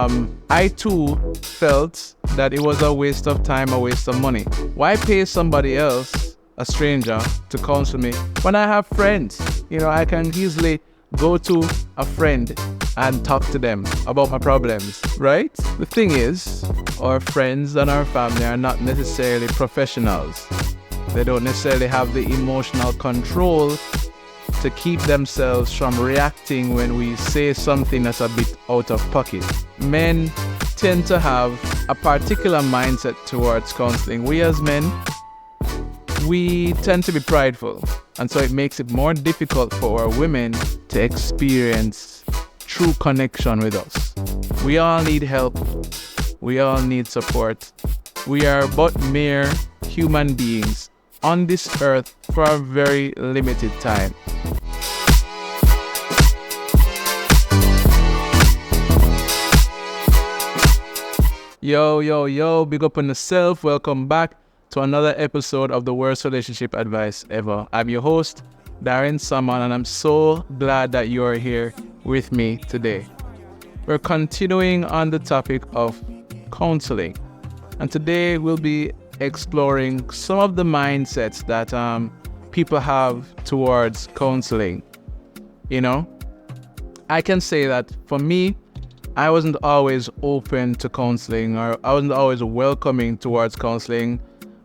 I too felt that it was a waste of time, a waste of money. Why pay somebody else, a stranger, to counsel me when I have friends? I can easily go to a friend and talk to them about my problems, right? The thing is, our friends and our family are not necessarily professionals. They don't necessarily have the emotional control to keep themselves from reacting when we say something that's a bit out of pocket. Men tend to have a particular mindset towards counseling. We as men, we tend to be prideful, and so it makes it more difficult for our women to experience true connection with us. We all need help. We all need support. We are but mere human beings on this earth for a very limited time. Yo, big up on yourself. Welcome back to another episode of the Worst Relationship Advice Ever. I'm your host, Darren, Salmon, and I'm so glad that you are here with me today. We're continuing on the topic of counseling, and today we'll be exploring some of the mindsets that people have towards counseling. I can say that for me, I wasn't always open to counseling, or I wasn't always welcoming towards counseling.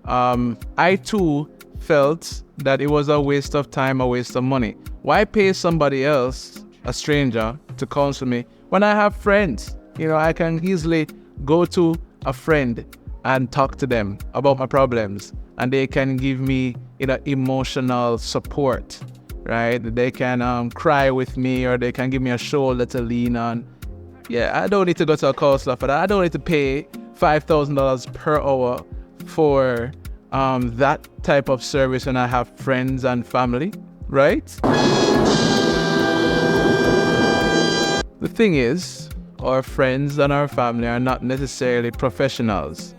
I too felt that it was a waste of time, a waste of money. Why pay somebody else, a stranger, to counsel me when I have friends? I can easily go to a friend and talk to them about my problems, and they can give me emotional support, right? They can cry with me, or they can give me a shoulder to lean on. Yeah, I don't need to go to a counselor for that. I don't need to pay $5,000 per hour for that type of service when I have friends and family, right? The thing is, our friends and our family are not necessarily professionals.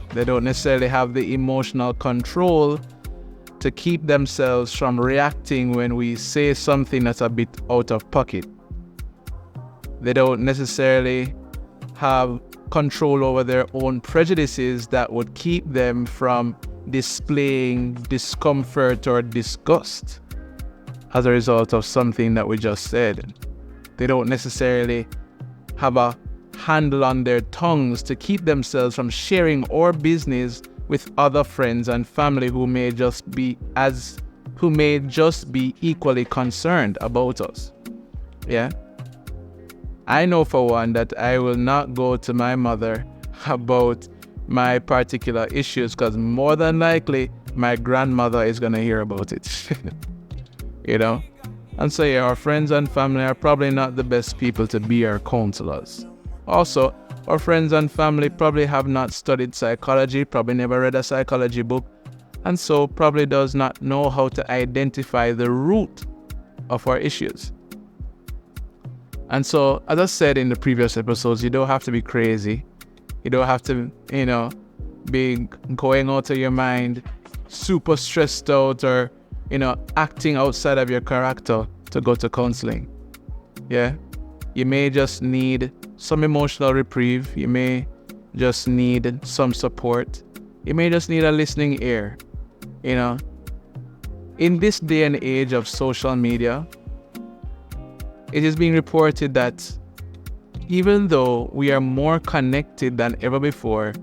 They don't necessarily have the emotional control to keep themselves from reacting when we say something that's a bit out of pocket. They don't necessarily have control over their own prejudices that would keep them from displaying discomfort or disgust as a result of something that we just said. They don't necessarily have a handle on their tongues to keep themselves from sharing our business with other friends and family who may just be equally concerned about us. Yeah. I know for one that I will not go to my mother about my particular issues, because more than likely my grandmother is going to hear about it. And so our friends and family are probably not the best people to be our counselors. Also, our friends and family probably have not studied psychology, probably never read a psychology book, and so probably does not know how to identify the root of our issues. And so, as I said in the previous episodes, you don't have to be crazy. You don't have to, be going out of your mind, super stressed out, or, acting outside of your character to go to counseling. Yeah. You may just need some emotional reprieve. You may just need some support. You may just need a listening ear. In this day and age of social media, it is being reported that even though we are more connected than ever before,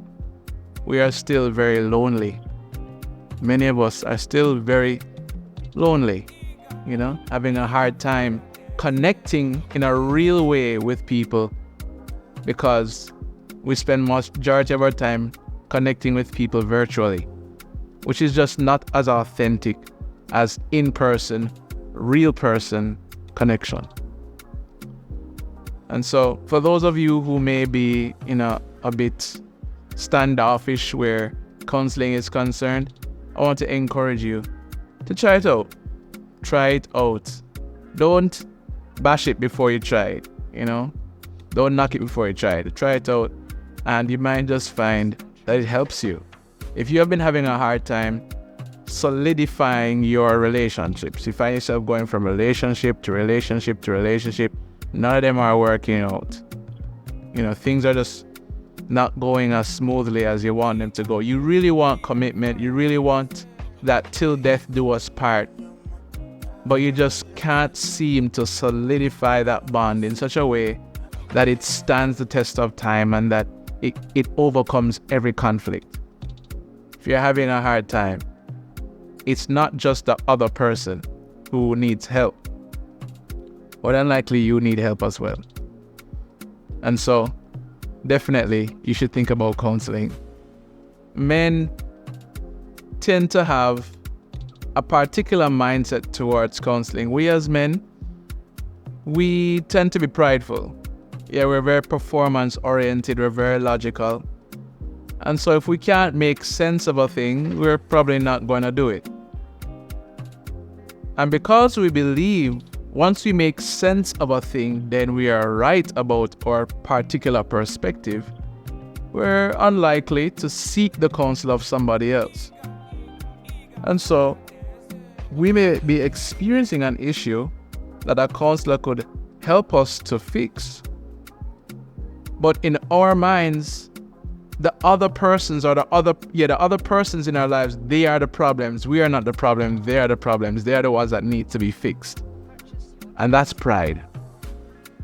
we are still very lonely. Many of us are still very lonely, having a hard time connecting in a real way with people, because we spend majority of our time connecting with people virtually, which is just not as authentic as in-person, real person connection. And so for those of you who may be a bit standoffish where counseling is concerned, I want to encourage you to try it out. Try it out. Don't bash it before you try it, Don't knock it before you try it. Try it out, and you might just find that it helps you. If you have been having a hard time solidifying your relationships, you find yourself going from relationship to relationship to relationship, none of them are working out, things are just not going as smoothly as you want them to go. You really want commitment. You really want that till death do us part. But you just can't seem to solidify that bond in such a way that it stands the test of time and that it overcomes every conflict. If you're having a hard time, it's not just the other person who needs help. More than likely, you need help as well. And so, definitely, you should think about counseling. Men tend to have a particular mindset towards counseling. We as men, we tend to be prideful. Yeah, we're very performance-oriented, we're very logical. And so if we can't make sense of a thing, we're probably not going to do it. And because we believe once we make sense of a thing, then we are right about our particular perspective, we're unlikely to seek the counsel of somebody else. And so we may be experiencing an issue that a counselor could help us to fix. But in our minds, the other persons in our lives, they are the problems. We are not the problem. They are the problems. They are the ones that need to be fixed. And that's pride,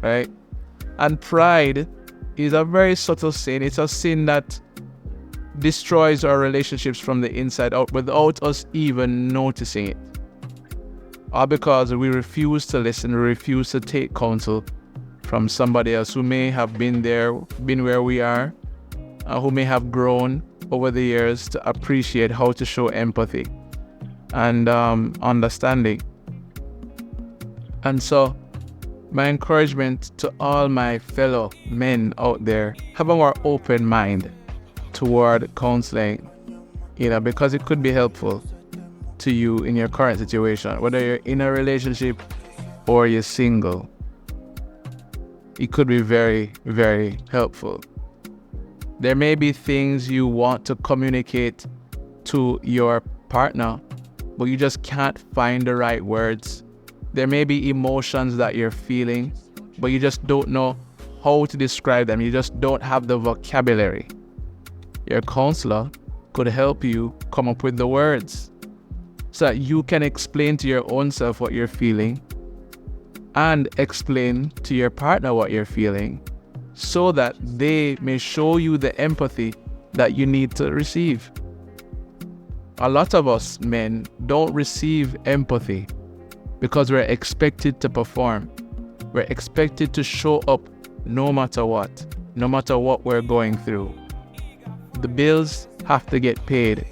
right? And pride is a very subtle sin. It's a sin that destroys our relationships from the inside out without us even noticing it. All because we refuse to listen, we refuse to take counsel from somebody else who may have been where we are, who may have grown over the years to appreciate how to show empathy and understanding. And so, my encouragement to all my fellow men out there, have a more open mind toward counseling, because it could be helpful to you in your current situation, whether you're in a relationship or you're single. It could be very, very helpful. There may be things you want to communicate to your partner, but you just can't find the right words. There may be emotions that you're feeling, but you just don't know how to describe them. You just don't have the vocabulary. Your counselor could help you come up with the words so that you can explain to your own self what you're feeling and explain to your partner what you're feeling so that they may show you the empathy that you need to receive. A lot of us men don't receive empathy because we're expected to perform. We're expected to show up no matter what we're going through. The bills have to get paid,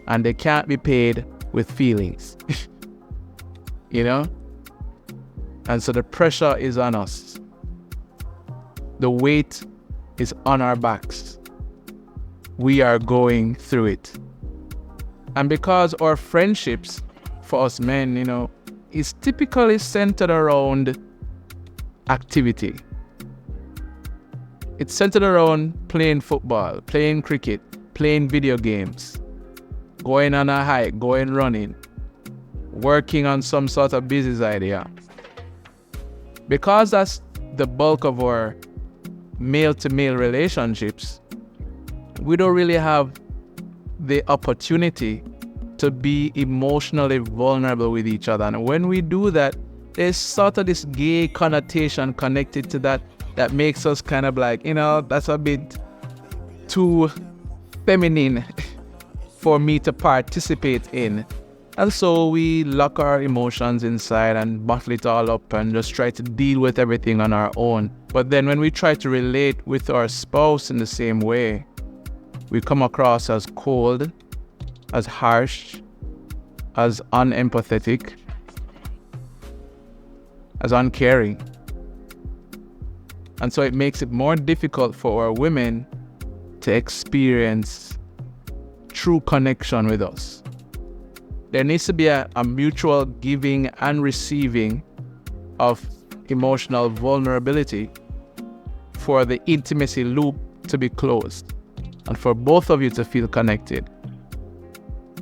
and they can't be paid with feelings. And so the pressure is on us. The weight is on our backs. We are going through it. And because our friendships for us men, is typically centered around activity. It's centered around playing football, playing cricket, playing video games, going on a hike, going running, working on some sort of business idea. Because that's the bulk of our male-to-male relationships, we don't really have the opportunity to be emotionally vulnerable with each other. And when we do that, there's sort of this gay connotation connected to that makes us kind of like, that's a bit too feminine for me to participate in. And so we lock our emotions inside and bottle it all up and just try to deal with everything on our own. But then when we try to relate with our spouse in the same way, we come across as cold, as harsh, as unempathetic, as uncaring. And so it makes it more difficult for our women to experience true connection with us. There needs to be a mutual giving and receiving of emotional vulnerability for the intimacy loop to be closed and for both of you to feel connected.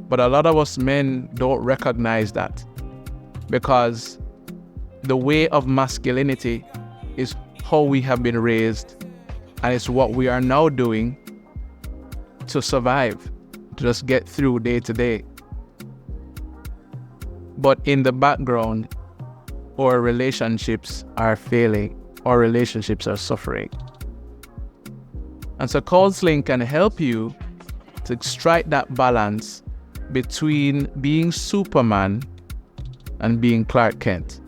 But a lot of us men don't recognize that because the way of masculinity is how we have been raised And it's what we are now doing to survive, to just get through day to day. But in the background, our relationships are failing, our relationships are suffering. And so counseling can help you to strike that balance between being Superman and being Clark Kent.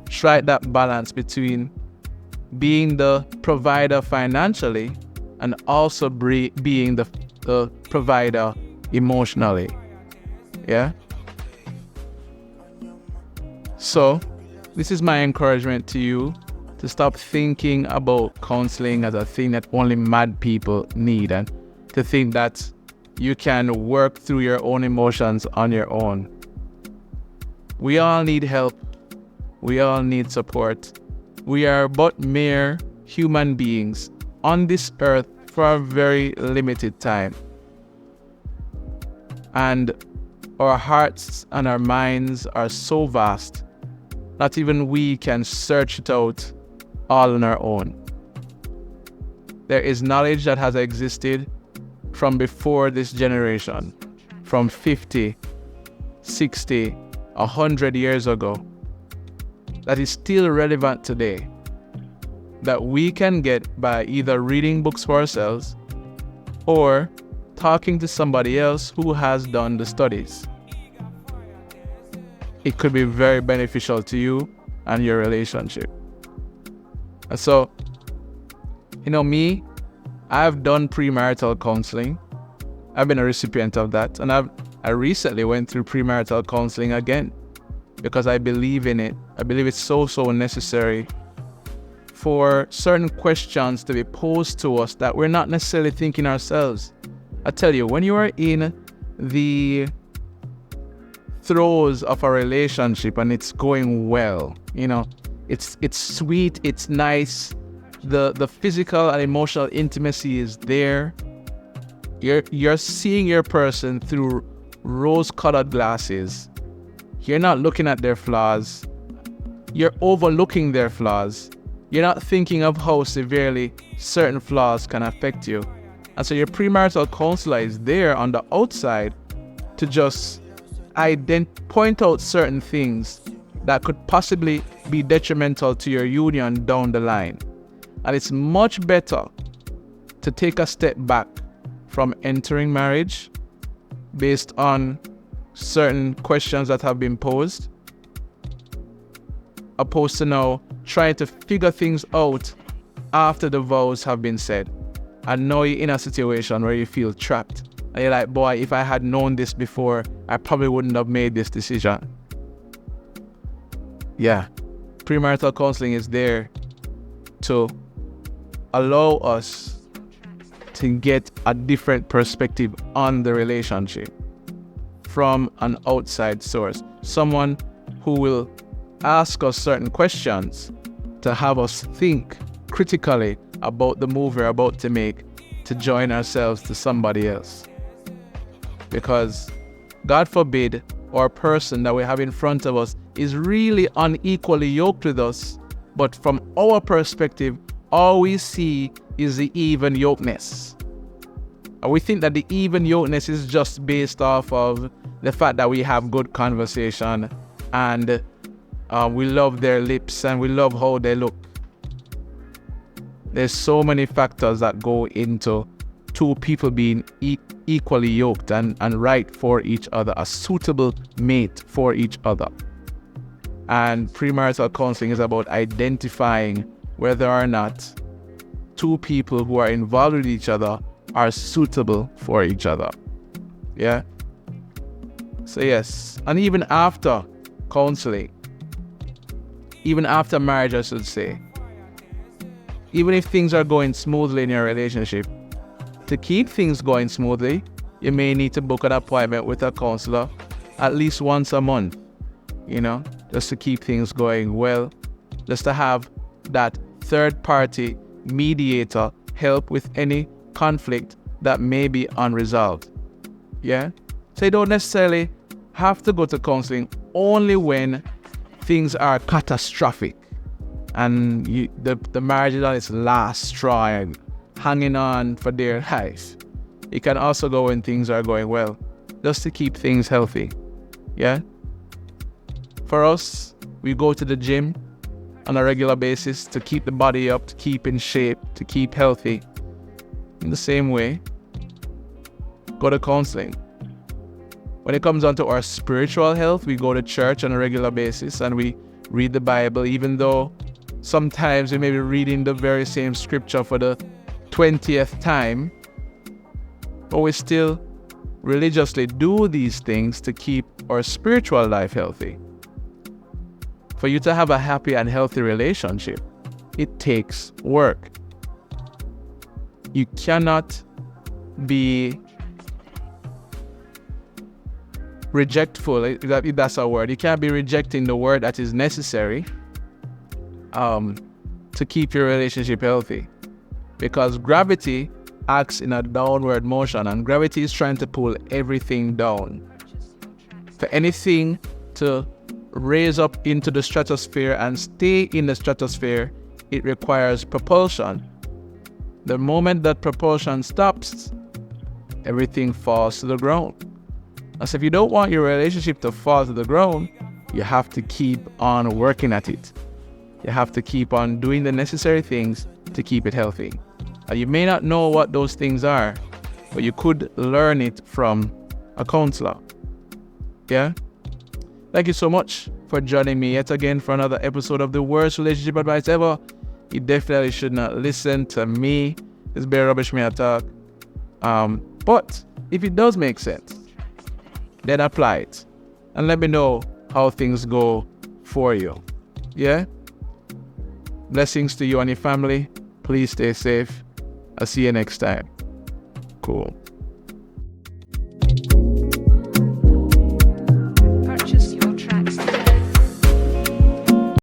Strike that balance between being the provider financially and also being the provider emotionally. Yeah? So, this is my encouragement to you to stop thinking about counseling as a thing that only mad people need, and to think that you can work through your own emotions on your own. We all need help. We all need support. We are but mere human beings on this earth for a very limited time. And our hearts and our minds are so vast, not even we can search it out all on our own. There is knowledge that has existed from before this generation, from 50, 60, 100 years ago, that is still relevant today, that we can get by either reading books for ourselves or talking to somebody else who has done the studies. It could be very beneficial to you and your relationship. And so, me, I've done premarital counseling. I've been a recipient of that, and I recently went through premarital counseling again, because I believe in it. I believe it's so necessary for certain questions to be posed to us that we're not necessarily thinking ourselves. I tell you, when you are in the throes of a relationship and it's going well, it's sweet, it's nice, the physical and emotional intimacy is there. You're seeing your person through rose-colored glasses. You're not looking at their flaws. You're overlooking their flaws. You're not thinking of how severely certain flaws can affect you. And so your premarital counselor is there on the outside to just point out certain things that could possibly be detrimental to your union down the line. And it's much better to take a step back from entering marriage based on certain questions that have been posed, opposed to now trying to figure things out after the vows have been said. And now you're in a situation where you feel trapped. And you're like, boy, if I had known this before, I probably wouldn't have made this decision. Yeah, premarital counseling is there to allow us to get a different perspective on the relationship from an outside source. Someone who will ask us certain questions to have us think critically about the move we're about to make to join ourselves to somebody else. Because God forbid our person that we have in front of us is really unequally yoked with us, but from our perspective, all we see is the even yokeness. And we think that the even yokeness is just based off of the fact that we have good conversation and we love their lips and we love how they look. There's so many factors that go into two people being equally yoked and right for each other, a suitable mate for each other. And premarital counseling is about identifying whether or not two people who are involved with each other are suitable for each other. Yeah? So yes, and even after counseling, even after marriage, I should say, even if things are going smoothly in your relationship, to keep things going smoothly, you may need to book an appointment with a counselor at least once a month, just to keep things going well, just to have that third-party mediator help with any conflict that may be unresolved. Yeah? So you don't necessarily have to go to counseling only when things are catastrophic and the marriage is on its last straw and hanging on for dear life. You can also go when things are going well, just to keep things healthy. Yeah? For us, we go to the gym on a regular basis to keep the body up, to keep in shape, to keep healthy. In the same way, go to counseling. When it comes down to our spiritual health, we go to church on a regular basis and we read the Bible, even though sometimes we may be reading the very same scripture for the 20th time, but we still religiously do these things to keep our spiritual life healthy. For you to have a happy and healthy relationship, it takes work. You cannot be rejectful, if that's a word. You can't be rejecting the word that is necessary to keep your relationship healthy. Because gravity acts in a downward motion, and gravity is trying to pull everything down. For anything to raise up into the stratosphere and stay in the stratosphere, it requires propulsion. The moment that propulsion stops, everything falls to the ground. And so if you don't want your relationship to fall to the ground, you have to keep on working at it. You have to keep on doing the necessary things to keep it healthy. And you may not know what those things are, but you could learn it from a counselor. Yeah? Thank you so much for joining me yet again for another episode of the worst relationship advice ever. You definitely should not listen to me. It's very rubbish me I talk. But if it does make sense, then apply it. And let me know how things go for you. Yeah? Blessings to you and your family. Please stay safe. I'll see you next time. Cool.